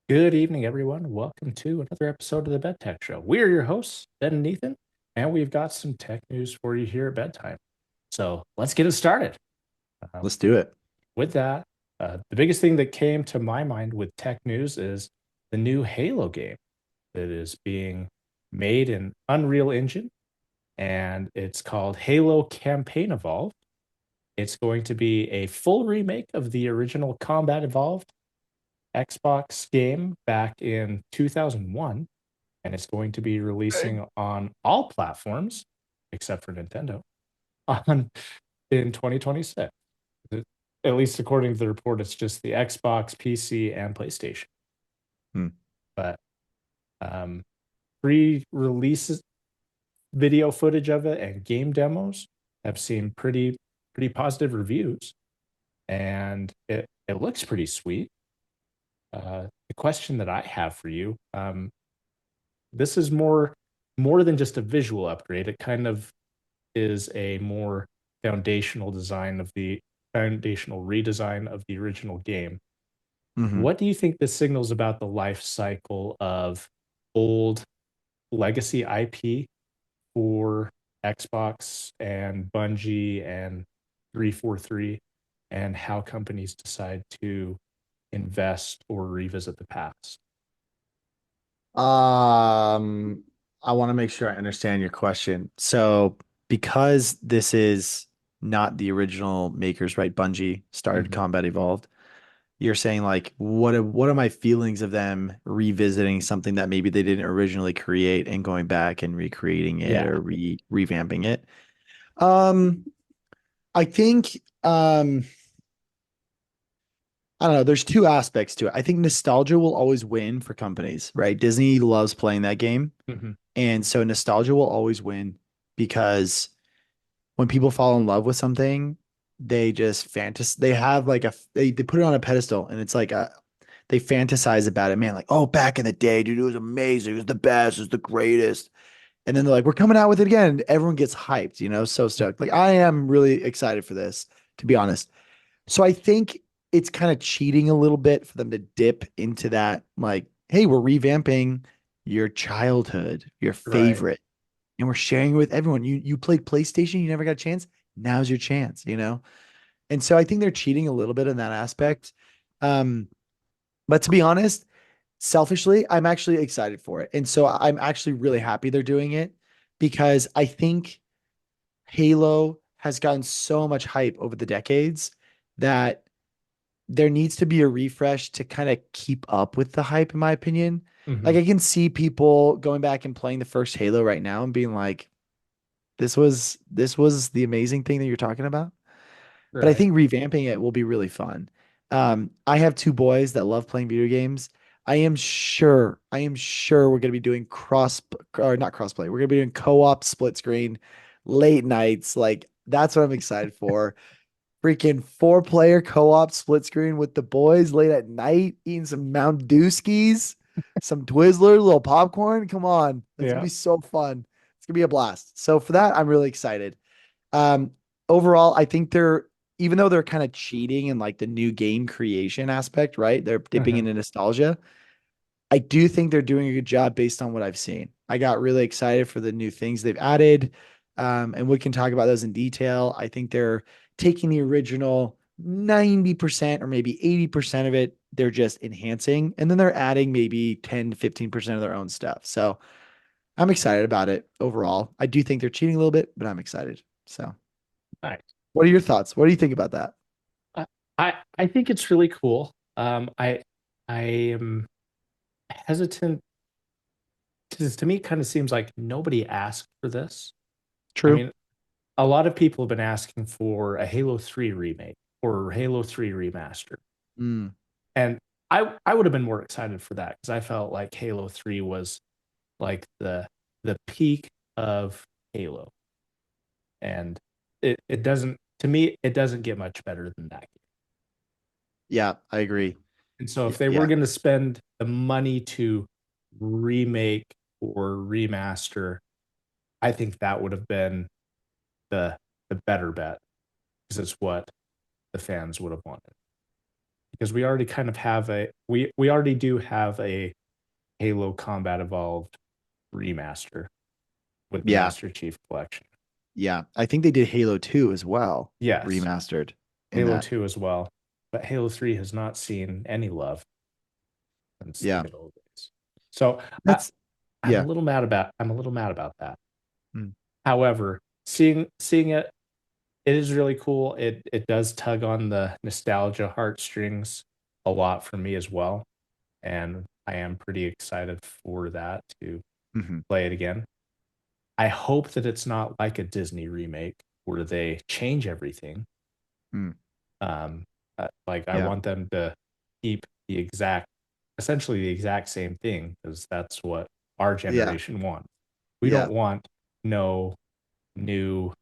Good evening, everyone. Welcome to another episode of the Bed Tech Show. We are your hosts, Ben and Ethan, and we've got some tech news for you here at bedtime. So let's get it started. Um, Let's do it. with that, the biggest thing that came to my mind with tech news is the new Halo game that is being made in Unreal Engine, and it's called Halo Campaign Evolved. It's going to be a full remake of the original Combat Evolved Xbox game back in 2001, and it's going to be Right. releasing on all platforms except for Nintendo on in 2026. At least according to the report, it's just the Xbox, PC, and PlayStation. Hmm. But um, pre-release video footage of it and game demos have seen pretty positive reviews, and it looks pretty sweet. The question that I have for you, this is more than just a visual upgrade. It kind of is a more foundational design of the foundational redesign of the original game. hmm What do you think this signals about the life cycle of old legacy IP for Xbox and Bungie and 343, and how companies decide to invest or revisit the past? Um, I want to make sure I understand your question. So, because this is not the original makers, right? Bungie started Mhm. Combat Evolved. You're saying like, what are my feelings of them revisiting something that maybe they didn't originally create and going back and recreating it Yeah. or revamping it? Um, I think I don't know. There's two aspects to it. I think nostalgia will always win for companies, right? Disney loves playing that game. Mhm. And so nostalgia will always win because when people fall in love with something, they have like they put it on a pedestal and it's like they fantasize about it, man, like, oh, back in the day, dude, it was amazing. It was the best, it was the greatest. And then they're like, we're coming out with it again. And everyone gets hyped, so stoked. Like I am really excited for this, to be honest. So I think it's kind of cheating a little bit for them to dip into that, like, hey, we're revamping your childhood, your Right. favorite, and we're sharing it with everyone. You played PlayStation, you never got a chance. Now's your chance. And so I think they're cheating a little bit in that aspect. Um, but to be honest, selfishly, I'm actually excited for it. And so I'm actually really happy they're doing it because I think Halo has gotten so much hype over the decades that there needs to be a refresh to kind of keep up with the hype, in my opinion. Like Mhm. I can see people going back and playing the first Halo right now and being like, this was the amazing thing that you're talking about. But I Right. think revamping it will be really fun. I have two boys that love playing video games. I am sure we're gonna be doing cross or not crossplay. We're gonna be doing co-op split screen late nights. Like that's what I'm excited for. Freaking four-player co-op split screen with the boys late at night, eating some Mount Dewskis, some Twizzlers, a little popcorn. Come on. That's gonna Yeah. be so fun. It's gonna be a blast. So for that, I'm really excited. Um, Overall, I think even though they're kind of cheating in like the new game creation aspect, right? They're dipping Mhm. into nostalgia. I do think they're doing a good job based on what I've seen. I got really excited for the new things they've added. And we can talk about those in detail. I think they're taking the original 90% or maybe 80% of it, they're just enhancing, and then they're adding maybe 10 to 15% of their own stuff. So I'm excited about it overall. I do think they're cheating a little bit, but I'm excited. So, Nice. what are your thoughts? What do you think about that? I I think it's really cool. I am hesitant because to me it kind of seems like nobody asked for this. I True. mean, a lot of people have been asking for a Halo 3 remake or Halo 3 remaster. Mm, And I would have been more excited for that because I felt like Halo 3 was like the peak of Halo. And it doesn't to me it doesn't get much better than that. yeah, I agree. And so if they were Yeah. going to spend the money to remake or remaster, I think that would have been the better bet because it's what the fans would have wanted. because we already kind of have we already do have a Halo Combat Evolved remaster with the Yeah. Master Chief Collection. Yeah. I think they did Halo 2 as well, Yes, remastered in Halo that. 2 as well, but Halo 3 has not seen any love since the Yeah. good old days. So That's I'm a yeah. little mad about that. Mm. However, seeing it, it is really cool. It does tug on the nostalgia heartstrings a lot for me as well, and I am pretty excited for that to Hmm. play it again. I hope that it's not like a Disney remake where they change everything. Mm. Um, like I Yeah. want them to keep essentially the exact same thing because that's what our Yeah. generation wants. We Yeah. don't want no new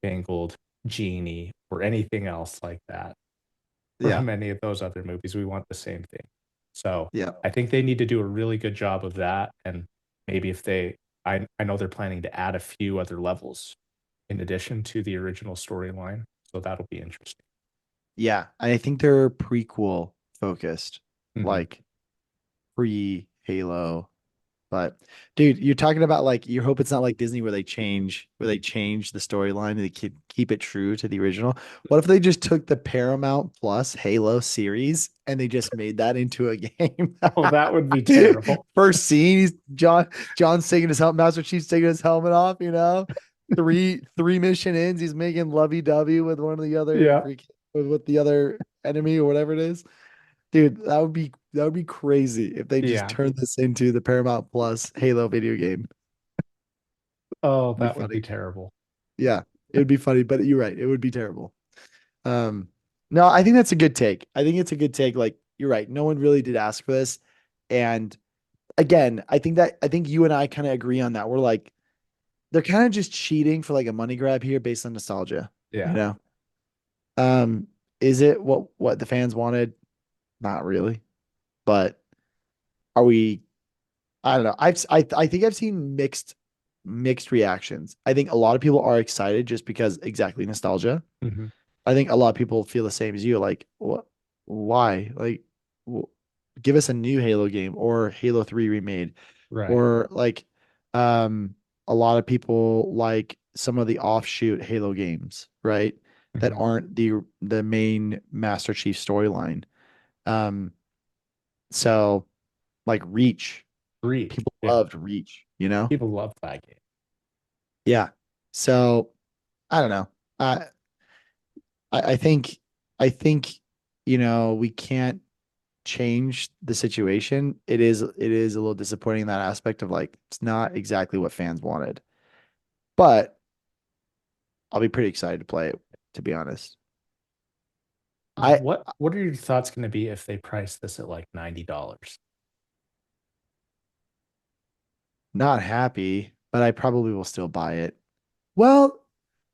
fangled genie or anything else like that Yeah. from any of those other movies. We want the same thing. So Yeah. I think they need to do a really good job of that. And maybe if I know they're planning to add a few other levels in addition to the original storyline. So that'll be interesting. Yeah. I think they're prequel focused, Mhm. like pre Halo. But dude, you're talking about like you hope it's not like Disney where they change the storyline and they keep it true to the original. What if they just took the Paramount Plus Halo series and they just made that into a game? Oh, that would be terrible. First scene, John's taking his helmet, Master Chief's taking his helmet off, you know. Three mission ends, he's making lovey-dovey with one of the other Yeah. with the other enemy or whatever it is. Dude, that would be crazy if they just Yeah. turned this into the Paramount Plus Halo video game. Oh, It'd be that would be funny. terrible. Yeah, it would be funny, but you're right. It would be terrible. Um, no, I think that's a good take. I think it's a good take. Like, you're right. No one really did ask for this. And again, I think you and I kind of agree on that. We're like, they're kind of just cheating for like a money grab here based on nostalgia, you Yeah. know? Um, is it what the fans wanted? Not really. But are we I don't know. I think I've seen mixed reactions. I think a lot of people are excited just because exactly nostalgia. Mhm. I think a lot of people feel the same as you. Like, what? Why? Like, w give us a new Halo game or Halo 3 remade, Right. or like, um, a lot of people like some of the offshoot Halo games, right? That Mhm. aren't the main Master Chief storyline. Um, so like Reach, Reach. people Yeah. loved Reach, you know? People love that game. Yeah. So I don't know. I I think I think we can't change the situation. It is a little disappointing in that aspect of like it's not exactly what fans wanted. But I'll be pretty excited to play it, to be honest. I What are your thoughts going to be if they price this at like $90? not happy, but I probably will still buy it. Well,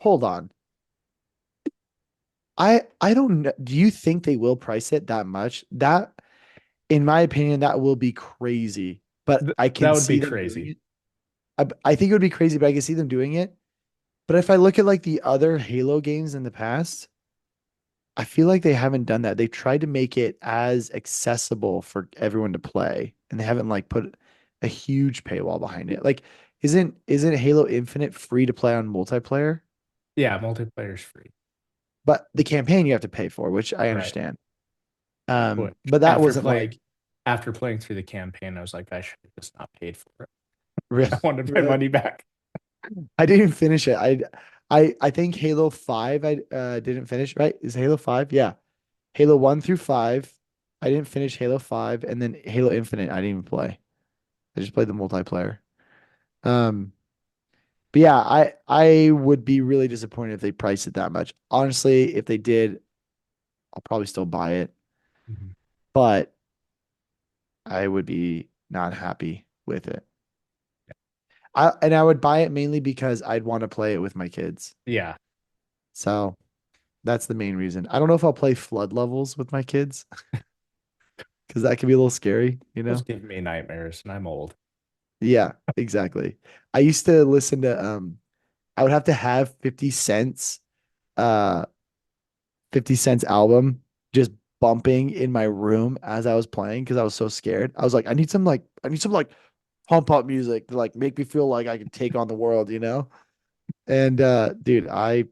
hold on. I don't know. Do you think they will price it that much? That in my opinion, that will be crazy. But I That can would be see them doing crazy. it. I think it would be crazy, but I can see them doing it. But if I look at like the other Halo games in the past, I feel like they haven't done that. They've tried to make it as accessible for everyone to play, and they haven't like put a huge paywall behind it. Like, isn't Halo Infinite free to play on multiplayer? Yeah, multiplayer's free. But the campaign you have to pay for, which I Right. understand. Which But that wasn't like after playing through the campaign, I was like, I should have just not paid for it. really, I wanted my really. money back. I didn't finish it. I think Halo 5 I didn't finish, right? Is Halo 5? Yeah. Halo 1 through 5. I didn't finish Halo 5 and then Halo Infinite I didn't even play. I just played the multiplayer. Um but yeah, I would be really disappointed if they priced it that much. Honestly, if they did, I'll probably still buy it, Mhm. but I would be not happy with it. I would buy it mainly because I'd want to play it with my kids. Yeah, So that's the main reason. I don't know if I'll play flood levels with my kids because that can be a little scary, you those know? give me nightmares, and I'm old. Yeah, exactly. I used to listen to I would have to have uh 50 Cent's album just bumping in my room as I was playing because I was so scared. I was like, I need some like pump up music to like make me feel like I can take on the world, you know? And dude, I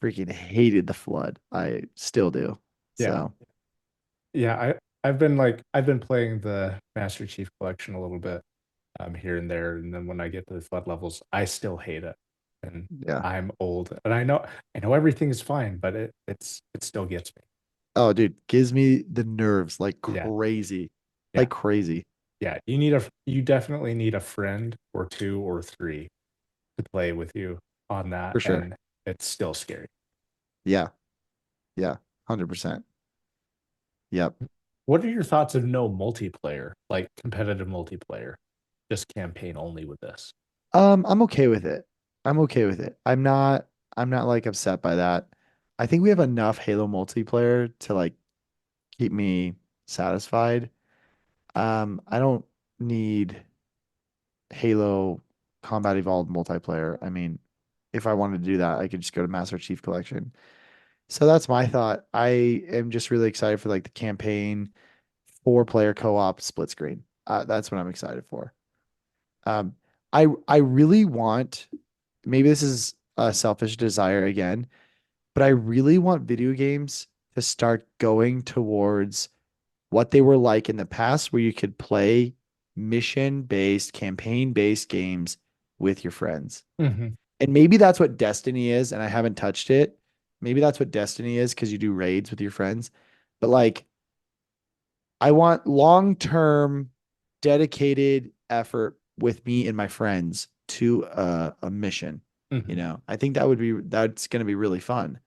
freaking hated the flood. I still do. Yeah. So Yeah, I've been playing the Master Chief Collection a little bit here and there, and then when I get to the flood levels, I still hate it. And yeah. I'm old, and I know everything is fine, but it still gets me. Oh, dude, gives me the nerves like Yeah. crazy. Yeah. Like crazy. Yeah. You definitely need a friend or two or three to play with you on that, For sure. and it's still scary. Yeah. Yeah. 100%. Yep. What are your thoughts of no multiplayer, like competitive multiplayer, just campaign only with this? I'm okay with it. I'm okay with it. I'm not like upset by that. I think we have enough Halo multiplayer to like keep me satisfied. I don't need Halo Combat Evolved multiplayer. I mean, if I wanted to do that, I could just go to Master Chief Collection. So that's my thought. I am just really excited for like the campaign, 4 player co-op split screen. That's what I'm excited for. Um, I really want, maybe this is a selfish desire again, but I really want video games to start going towards what they were like in the past, where you could play mission-based, campaign-based games with your friends. Hmm. And maybe that's what Destiny is, and I haven't touched it. Maybe that's what Destiny is because you do raids with your friends. But like, I want long-term, dedicated effort with me and my friends to a mission. You Hmm. know, I think that's going to be really fun.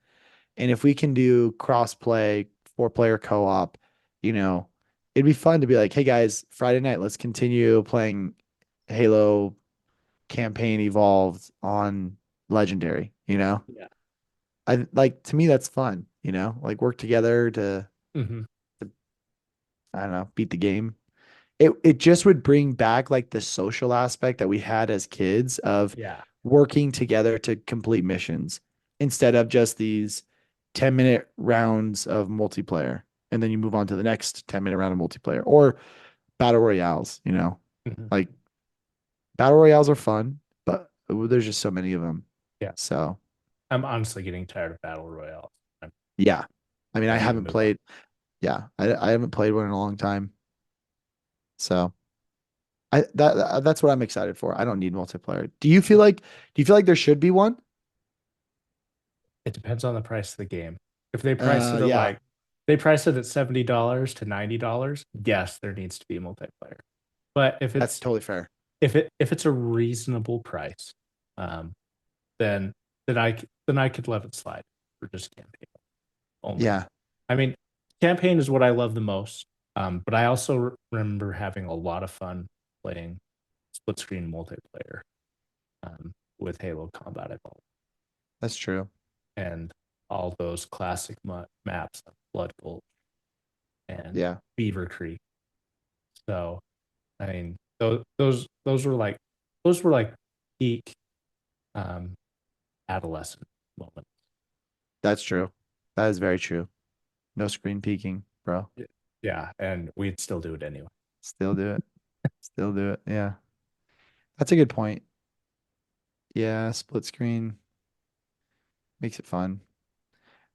And if we can do cross play, 4 player co-op, you know, it'd be fun to be like, hey guys, Friday night, let's continue playing Halo campaign evolved on Legendary, you know? Yeah. I like to me that's fun, you know, like work together Hmm. to I don't know, beat the game. It just would bring back like the social aspect that we had as kids of Yeah. working together to complete missions instead of just these 10-minute rounds of multiplayer. And then you move on to the next 10-minute round of multiplayer or battle royales, you know. Hmm. Like battle royales are fun, but there's just so many of them. Yeah. So, I'm honestly getting tired of battle royales. I'm yeah. I mean, I ready to haven't move on. played, yeah, I haven't played one in a long time. So, that's what I'm excited for. I don't need multiplayer. Do you feel like there should be one? It depends on the price of the game. If they price it at Yeah, like they price it at $70 to $90, yes, there needs to be a multiplayer. But that's totally fair. if it's a reasonable price, um, then then I could let it slide for just campaign only. Yeah, I mean, campaign is what I love the most. But I also remember having a lot of fun playing split screen multiplayer with Halo Combat Evolved that's true. and all those classic maps like Blood Gulch and Yeah, Beaver Creek. So I mean, those were those were like peak um, adolescent moments. that's true. That is very true. No screen peeking, bro. Yeah, yeah, and we'd still do it anyway. Still do it. Still do it. Yeah. That's a good point. Yeah, split screen makes it fun.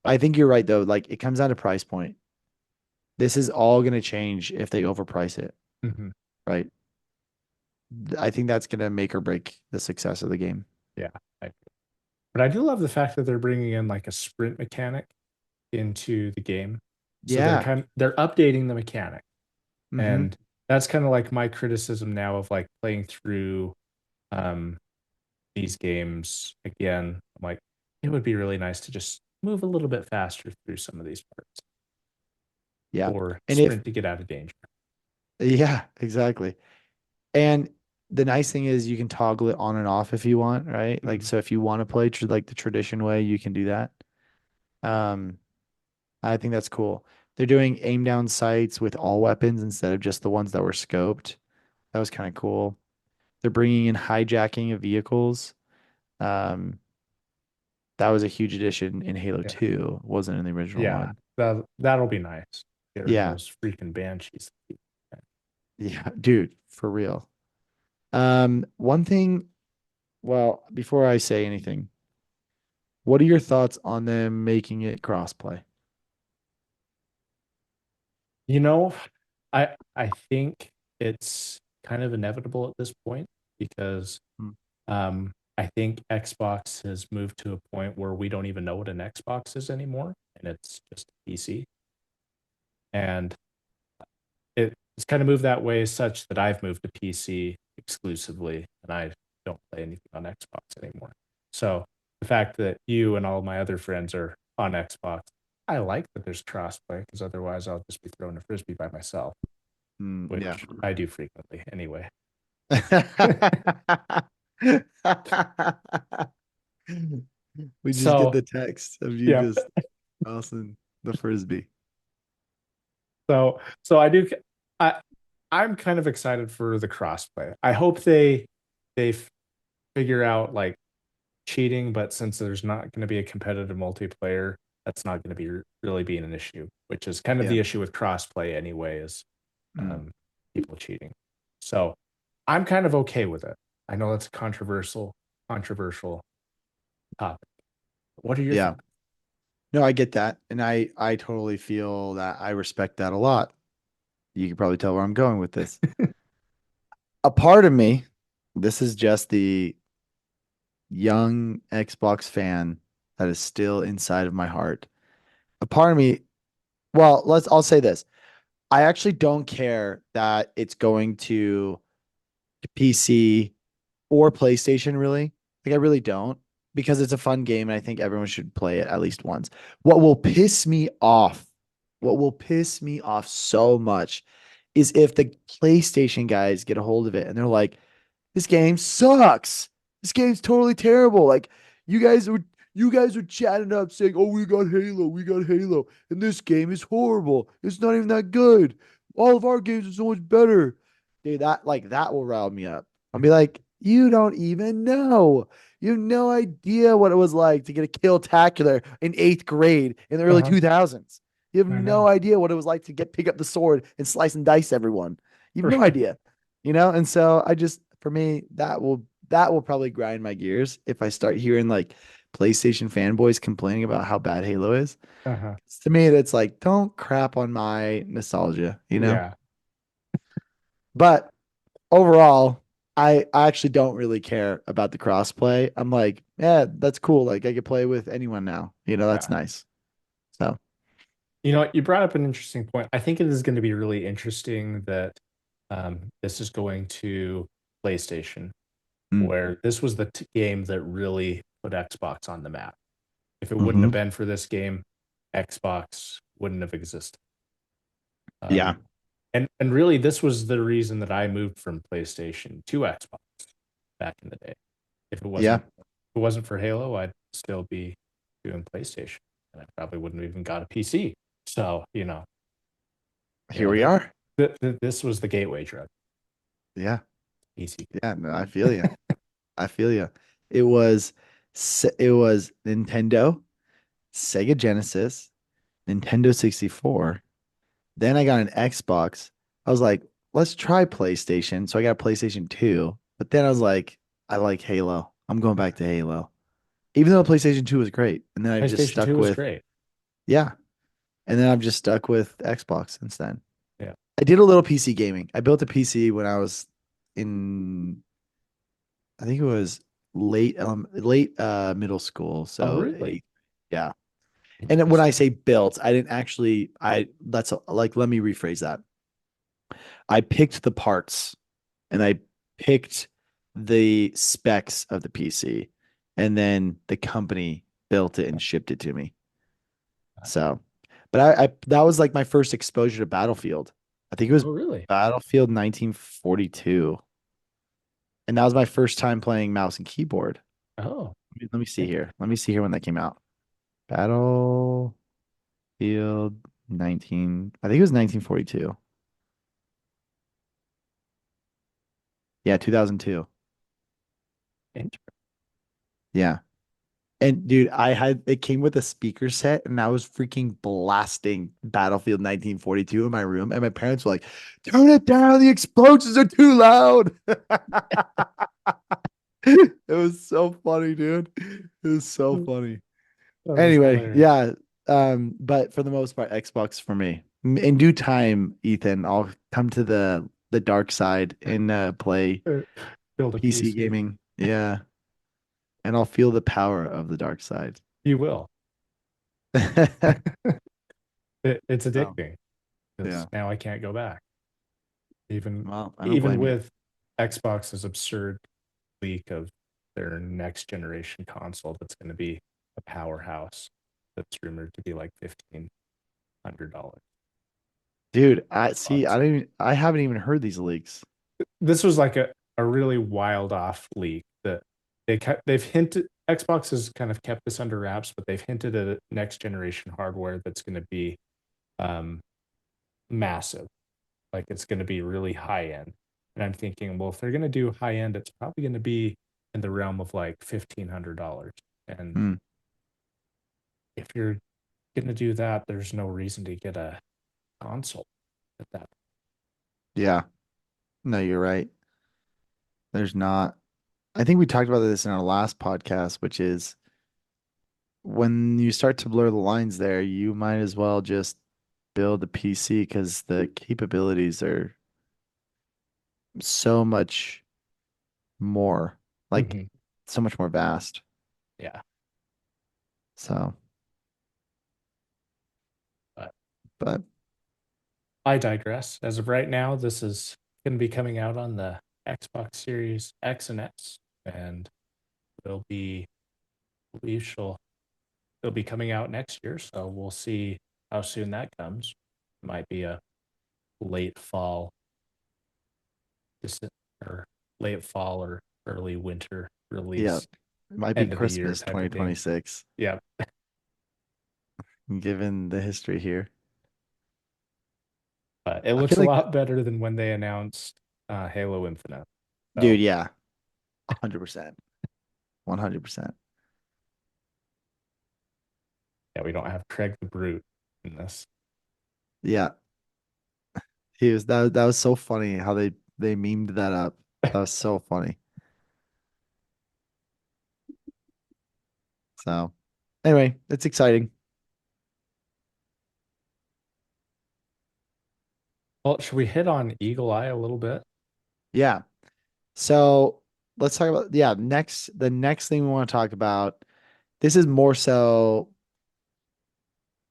But I think you're right though. Like it comes down to price point. This is all going to change if they overprice it, mhm, right? I think that's going to make or break the success of the game. yeah, I, but I do love the fact that they're bringing in like a sprint mechanic into the game. So Yeah. they're updating the mechanic, Mm-hmm. and that's kind of like my criticism now of like playing through um, these games again. I'm like, it would be really nice to just move a little bit faster through some of these parts Yeah. or And if sprint to get out of danger. yeah, exactly. And the nice thing is you can toggle it on and off if you want, right? Like Mhm. so if you want to play like the tradition way, you can do that. Um, I think that's cool. They're doing aim down sights with all weapons instead of just the ones that were scoped. That was kind of cool. They're bringing in hijacking of vehicles. Um, that was a huge addition in Halo Yeah, 2. It wasn't in the original yeah, one. that'll be nice. Get rid of Yeah. those freaking banshees. Yeah, dude, for real. One thing, well, before I say anything, what are your thoughts on them making it crossplay? You know, I think it's kind of inevitable at this point because Hmm. I think Xbox has moved to a point where we don't even know what an Xbox is anymore, and it's just a PC. And it's kind of moved that way such that I've moved to PC exclusively, and I don't play anything on Xbox anymore. So the fact that you and all my other friends are on Xbox, I like that there's crossplay because otherwise I'll just be throwing a frisbee by myself, Yeah. which I do frequently anyway. We just get So the text of you yeah, just tossing the frisbee. so I do. I I'm kind of excited for the crossplay. I hope they figure out like cheating, but since there's not going to be a competitive multiplayer, that's not going to be really being an issue, which is kind of Yeah. the issue with crossplay anyway, is Mm. people cheating. So I'm kind of okay with it. I know that's a controversial topic. What are your Yeah. thoughts? No, I get that. And I totally feel that I respect that a lot. You can probably tell where I'm going with this. A part of me, this is just the young Xbox fan that is still inside of my heart. A part of me, well, I'll say this. I actually don't care that it's going to PC or PlayStation, really. Like, I really don't because it's a fun game and I think everyone should play it at least once. What will piss me off, what will piss me off so much is if the PlayStation guys get a hold of it and they're like, this game sucks. This game's totally terrible. Like you guys were you guys were chatting up saying, "Oh, we got Halo, and this game is horrible. It's not even that good. All of our games are so much better." Dude, that will rile me up. I'll be like, "You don't even know. You have no idea what it was like to get a kill tacular in eighth grade in the early Uh-huh. 2000s. You have I no know. idea what it was like to pick up the sword and slice and dice everyone. You have no idea." And so I just for me that will probably grind my gears if I start hearing like PlayStation fanboys complaining about how bad Halo is. Uh-huh. To me, that's like, don't crap on my nostalgia. Yeah. But overall, I actually don't really care about the crossplay. I'm like, yeah, that's cool. Like I could play with anyone now. That's Yeah. nice. So, You know, you brought up an interesting point. I think it is going to be really interesting that this is going to PlayStation, mm, where this was the game that really put Xbox on the map. If it wouldn't hmm have been for this game, Xbox wouldn't have existed. yeah, And really, this was the reason that I moved from PlayStation to Xbox back in the day. If yeah. it wasn't for Halo, I'd still be doing PlayStation, and I probably wouldn't have even got a PC. So Here we are. this was the gateway drug. Yeah, PC. yeah. No, I feel you. I feel you. It was it was Nintendo, Sega Genesis, Nintendo 64. Then I got an Xbox. I was like, let's try PlayStation. So I got a PlayStation 2. But then I was like, I like Halo. I'm going back to Halo. Even though PlayStation 2 was great. And then I just PlayStation stuck 2 was with, great. yeah. And then I've just stuck with Xbox since then. Yeah. I did a little PC gaming. I built a PC when I was in, I think it was late middle school. Oh, So really? yeah. And then when I Interesting. say built, I didn't actually, like, let me rephrase that. I picked the parts and I picked the specs of the PC, and then the company built it and shipped it to me. So, but I that was like my first exposure to Battlefield. I think it was Oh, really? Battlefield 1942, and that was my first time playing mouse and keyboard. Oh, Let me see interesting. here. Let me see here when that came out. Battlefield 19. I think it was 1942. Yeah, 2002. Yeah. And dude, I had it came with a speaker set and I was freaking blasting Battlefield 1942 in my room. And my parents were like, turn it down, the explosions are too loud. It was so funny, dude. It was so That funny. was Anyway, hilarious. yeah. But for the most part, Xbox for me. In due time, Ethan, I'll come to the dark side and play Uh, Build a PC PC. gaming. Yeah. And I'll feel the power of the dark side. You will. It's Oh, addicting because yeah. now I can't go back. Even Well, I don't even blame you. with Xbox's absurd leak of their next generation console that's going to be a powerhouse that's rumored to be like $1,500. Dude, I see. Bucks. I haven't even heard these leaks. This was like a really wild off leak that they've hinted. Xbox has kind of kept this under wraps, but they've hinted at a next generation hardware that's going to be um, massive. Like it's going to be really high end. And I'm thinking, well, if they're going to do high end, it's probably going to be in the realm of like $1,500. And Hmm. if you're going to do that, there's no reason to get a console at that. Yeah. No, you're right. There's not. I think we talked about this in our last podcast, which is when you start to blur the lines there, you might as well just build a PC because the capabilities are so much more, like Mhm. so much more vast. Yeah, So, but but I digress. As of right now, this is going to be coming out on the Xbox Series X and S, and it'll be, I believe it'll be coming out next year. So we'll see how soon that comes. Might be a late fall, dis- or late fall or early winter yeah, release, it might be end of the year Christmas type of thing. 2026, Yeah, given the history here. but it I looks feel a like, lot better than when they announced Halo Infinite. dude, So yeah, 100%, 100%. yeah, we don't have Craig the Brute in this. Yeah, that was so funny how they memed that up. That was so funny. So, anyway, it's exciting. Well, should we hit on Eagle Eye a little bit? Yeah. So, let's talk about the next thing we want to talk about. This is more so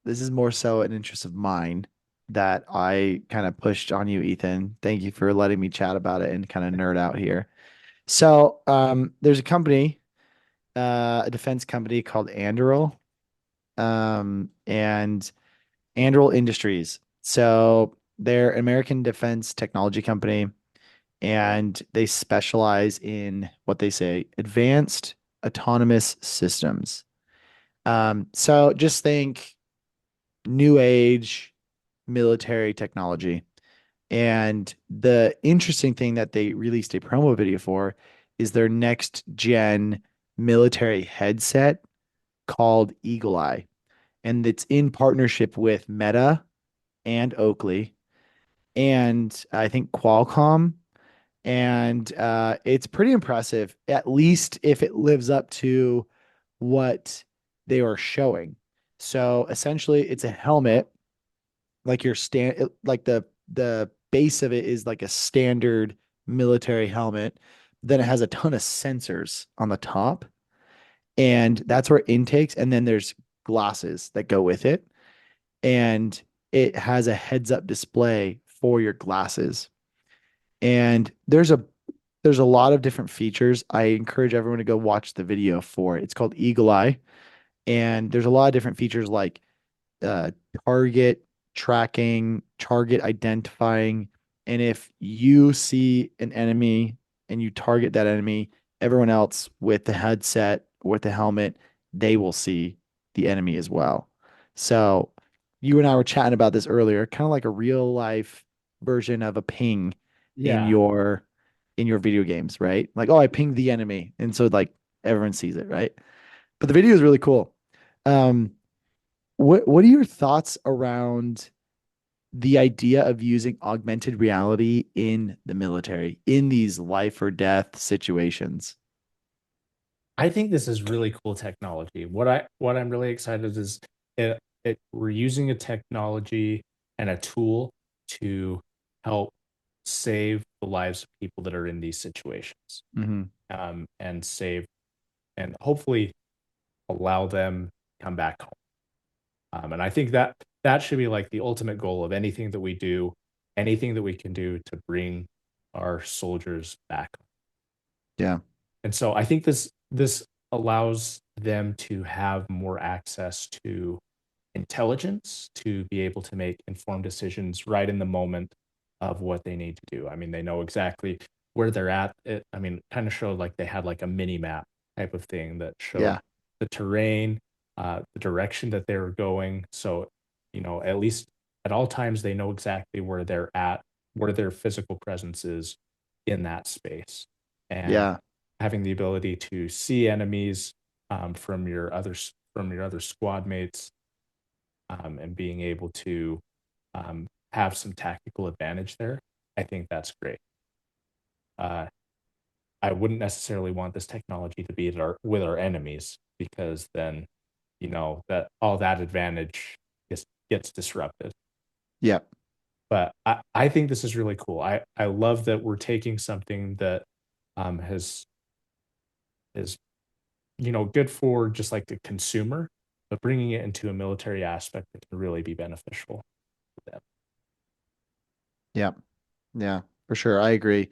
this is more so an interest of mine that I kind of pushed on you, Ethan. Thank you for letting me chat about it and kind of nerd out here. So, there's a company, a defense company called Anduril, and Anduril Industries. So they're an American defense technology company, and they specialize in what they say advanced autonomous systems. So just think new age military technology. And the interesting thing that they released a promo video for is their next gen military headset called Eagle Eye. And it's in partnership with Meta and Oakley and I think Qualcomm. And it's pretty impressive, at least if it lives up to what they are showing. So essentially, it's a helmet like like the base of it is like a standard military helmet. Then it has a ton of sensors on the top, and that's where intakes. And then there's glasses that go with it, and it has a heads up display for your glasses. And there's a lot of different features. I encourage everyone to go watch the video for it. It's called Eagle Eye, and there's a lot of different features like uh, target tracking, target identifying. And if you see an enemy and you target that enemy, everyone else with the headset, with the helmet, they will see the enemy as well. So you and I were chatting about this earlier, kind of like a real life version of a ping in Yeah. your video games, right? Like, oh, I pinged the enemy. And so like everyone sees it, right? But the video is really cool. Um, what are your thoughts around the idea of using augmented reality in the military in these life or death situations? I think this is really cool technology. What I'm really excited is we're using a technology and a tool to help save the lives of people that are in these situations, Hmm. and save and hopefully allow them to come back home. And I think that that should be like the ultimate goal of anything that we do, anything that we can do to bring our soldiers back. Yeah. And so I think this allows them to have more access to intelligence to be able to make informed decisions right in the moment of what they need to do. I mean, they know exactly where they're at. I mean, kind of showed like they had like a mini map type of thing that showed Yeah. the terrain, the direction that they were going. So, at least at all times, they know exactly where they're at, where their physical presence is in that space. And Yeah. having the ability to see enemies from your other squad mates, and being able to have some tactical advantage there, I think that's great. Uh, I wouldn't necessarily want this technology to be with our enemies because then, that all that advantage gets disrupted. Yeah. But I think this is really cool. I love that we're taking something that has is good for just like the consumer, but bringing it into a military aspect that can really be beneficial for them. Yeah. Yeah. For sure. I agree.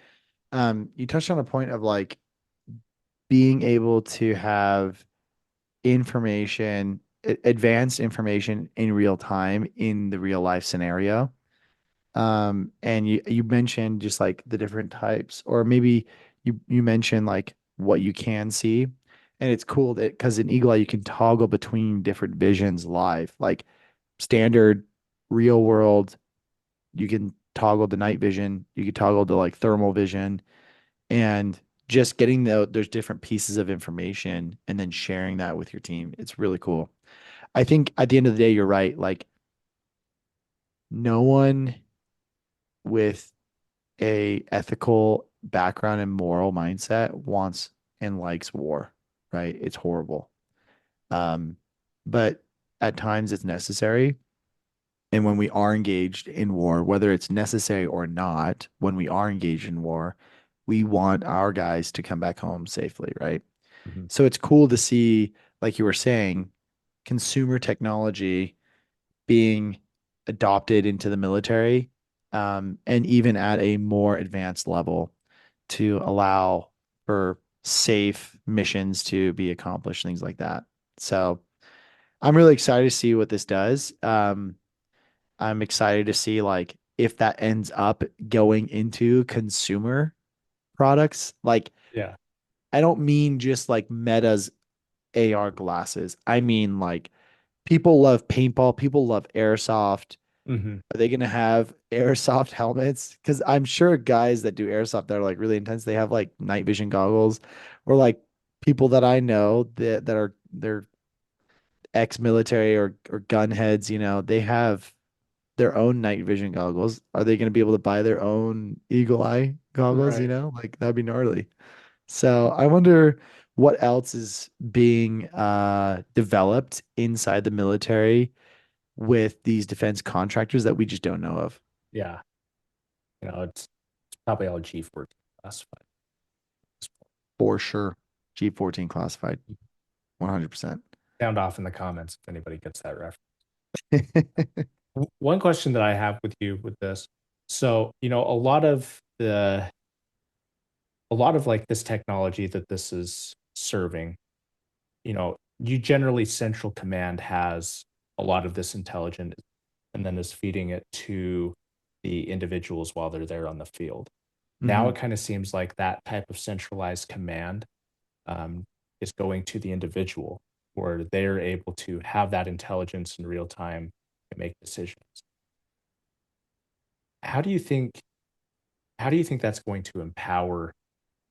You touched on a point of like being able to have information, advanced information in real time in the real life scenario. And you mentioned just like the different types, or maybe you mentioned like what you can see. And it's cool that because in Eagle Eye you can toggle between different visions live, like standard real world, you can toggle the night vision, you can toggle the like thermal vision, and just getting those different pieces of information and then sharing that with your team. It's really cool. I think at the end of the day, you're right. Like no one with a ethical background and moral mindset wants and likes war, right? It's horrible. Um, but at times it's necessary. And when we are engaged in war, whether it's necessary or not, when we are engaged in war, we want our guys to come back home safely, right? Mhm. So it's cool to see, like you were saying, consumer technology being adopted into the military, and even at a more advanced level to allow for safe missions to be accomplished, things like that. So I'm really excited to see what this does. I'm excited to see like if that ends up going into consumer products. Like Yeah. I don't mean just like Meta's AR glasses. I mean like people love paintball, people love airsoft. Mhm. Are they gonna have airsoft helmets? Because I'm sure guys that do airsoft that are like really intense, they have like night vision goggles, or like people that I know that are they're ex-military or gun heads, they have their own night vision goggles. Are they gonna be able to buy their own eagle eye goggles? Right. Like that'd be gnarly. So I wonder what else is being developed inside the military with these defense contractors that we just don't know of. Yeah. It's probably all G14 classified at this For sure. G14 classified, point. 100%. Sound off in the comments if anybody gets that reference. One question that I have with you with this. So, a lot of like this technology that this is serving, you generally central command has a lot of this intelligence and then is feeding it to the individuals while they're there on the field. Now Hmm. it kind of seems like that type of centralized command um, is going to the individual, where they're able to have that intelligence in real time and make decisions. How do you think how do you think that's going to empower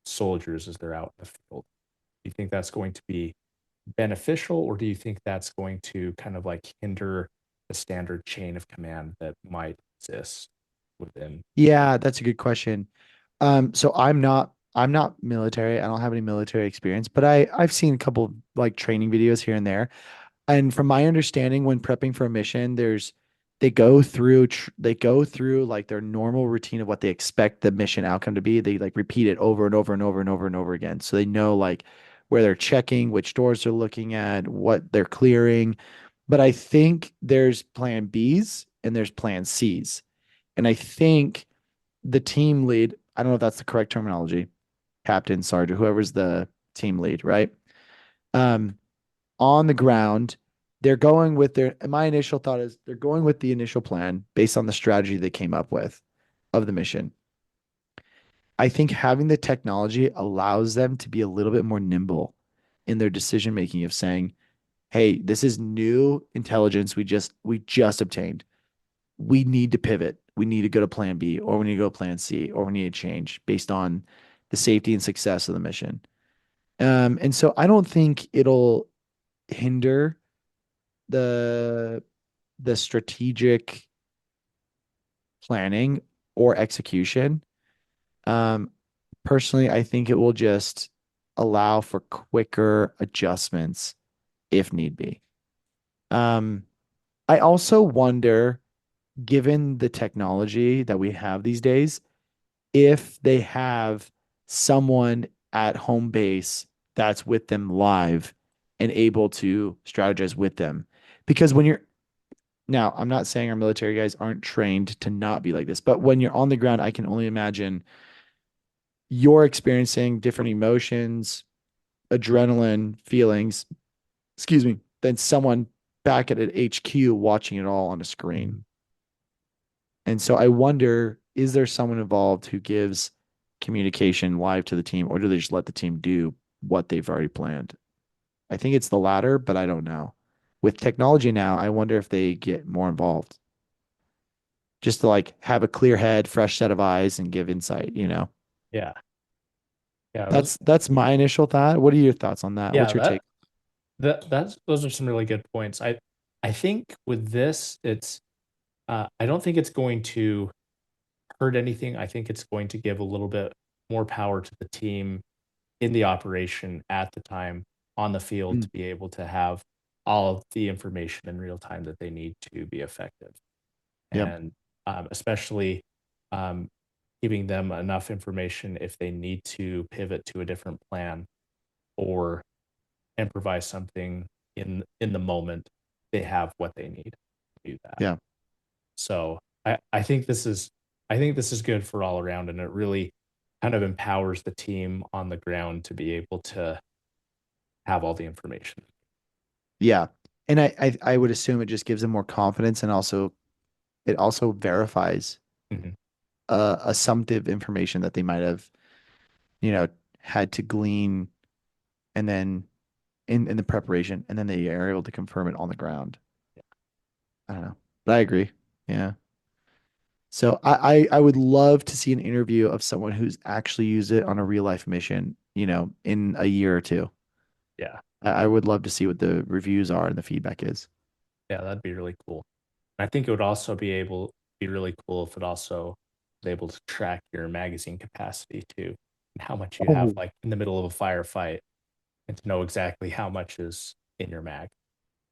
soldiers as they're out in the field? Do you think that's going to be beneficial, or do you think that's going to kind of like hinder the standard chain of command that might exist within? Yeah, that's a good question. So I'm not military. I don't have any military experience, but I've seen a couple of like training videos here and there. And from my understanding, when prepping for a mission, they go through like their normal routine of what they expect the mission outcome to be. They like repeat it over and over and over and over and over again. So they know like where they're checking, which doors they're looking at, what they're clearing. But I think there's plan Bs and there's plan Cs. And I think the team lead, I don't know if that's the correct terminology, captain, sergeant, whoever's the team lead, right? Um, on the ground, they're going with their, my initial thought is they're going with the initial plan based on the strategy they came up with of the mission. I think having the technology allows them to be a little bit more nimble in their decision making of saying, "Hey, this is new intelligence we just obtained. We need to pivot. We need to go to plan B, or we need to go to plan C, or we need to change based on the safety and success of the mission." And so I don't think it'll hinder the the strategic planning or execution. Um, Personally, I think it will just allow for quicker adjustments if need be. Um, I also wonder, given the technology that we have these days, if they have someone at home base that's with them live and able to strategize with them. Because when you're now, I'm not saying our military guys aren't trained to not be like this, but when you're on the ground, I can only imagine you're experiencing different emotions, adrenaline, feelings, excuse me, than someone back at an HQ watching it all on a screen. Mhm. And so I wonder, is there someone involved who gives communication live to the team, or do they just let the team do what they've already planned? I think it's the latter, but I don't know. With technology now, I wonder if they get more involved just to like have a clear head, fresh set of eyes, and give insight. Yeah. Yeah. That's my initial thought. What are your thoughts on that? What's Yeah, your take? that's those are some really good points. I think with this, it's I don't think it's going to hurt anything. I think it's going to give a little bit more power to the team in the operation at the time on the field Mm, to be able to have all of the information in real time that they need to be effective. yep. And especially um, giving them enough information if they need to pivot to a different plan or improvise something in the moment, they have what they need to do that. Yeah. So I think this is good for all around, and it really kind of empowers the team on the ground to be able to have all the information. Yeah. And I would assume it just gives them more confidence, and also it also verifies Mhm. assumptive information that they might have, you know, had to glean and then in the preparation, and then they are able to confirm it on the ground. I don't know. But I agree. Yeah. So I would love to see an interview of someone who's actually used it on a real life mission, in a year or two. Yeah, I would love to see what the reviews are and the feedback is. yeah, that'd be really cool. I think it would also be really cool if it also was able to track your magazine capacity too, and how much you have Oh, like in the middle of a firefight, and to know exactly how much is in your mag.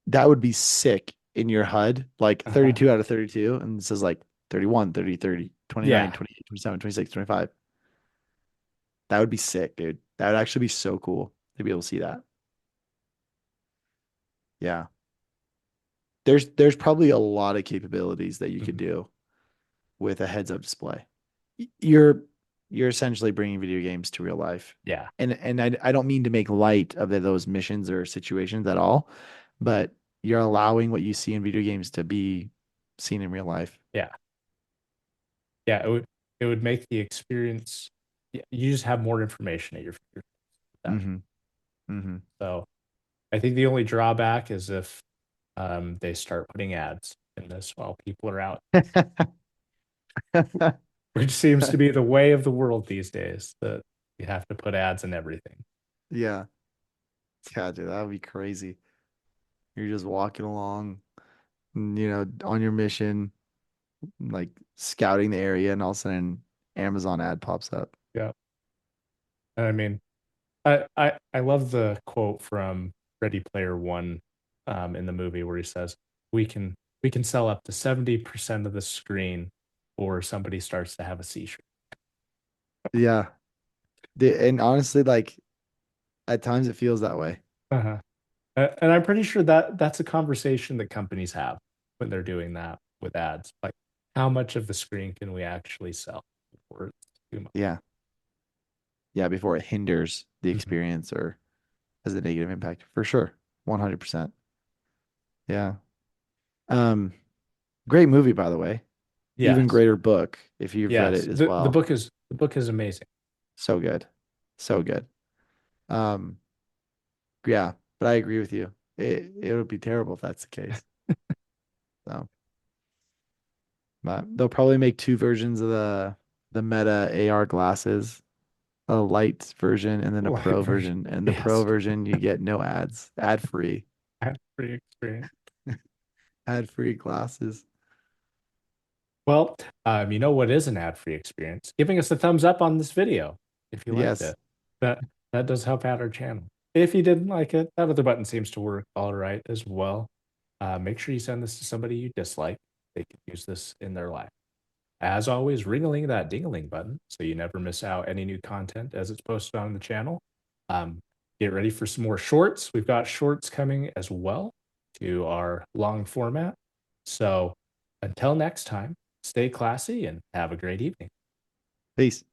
that would be sick in your HUD, like Uh-huh. 32 out of 32. And it says like 31, 30, 30, 29, Yeah, 28, 27, 26, 25. That would be sick, dude. That would actually be so cool to be able to see that. Yeah. There's probably a lot of capabilities that you could mhm, do with a heads up display. You're essentially bringing video games to real life. yeah, And I don't mean to make light of those missions or situations at all, but you're allowing what you see in video games to be seen in real life. yeah, yeah. It would make the experience. Yeah, you just have more information at your fingertips. With that. Hmm. Hmm. So I think the only drawback is if they start putting ads in this while people are out, which seems to be the way of the world these days. That you have to put ads in everything. Yeah. Yeah, dude, that would be crazy. You're just walking along, on your mission, like scouting the area, and all of a sudden Amazon ad pops up. Yeah. And I mean, I love the quote from Ready Player One in the movie where he says, "We can we can sell up to 70% of the screen, or somebody starts to have a seizure." Yeah. And honestly, like at times it feels that way. Uh-huh. And I'm pretty sure that that's a conversation that companies have when they're doing that with ads. Like, how much of the screen can we actually sell before it's too much? Yeah. Yeah, before it hinders the Mhm. experience or has a negative impact. For sure. 100%. Yeah. Um, Great movie, by the way. Even Yes, greater book if you've read yes. it as The well. book is amazing. So good. So good. Um, yeah, but I agree with you. It would be terrible if that's the case. So, but they'll probably make two versions of the Meta AR glasses, a light version and then a Light pro version. version. And the pro Yes, version you get no ads, ad free, ad free experience. ad free glasses. Well, you know what is an ad-free experience? Giving us a thumbs up on this video if you liked Yes, it. That that does help out our channel. If you didn't like it, that other button seems to work all right as well. Make sure you send this to somebody you dislike. They could use this in their life. As always, ring-a-ling that ding-a-ling button so you never miss out any new content as it's posted on the channel. Um, get ready for some more shorts. We've got shorts coming as well to our long format. So until next time, stay classy and have a great evening. peace.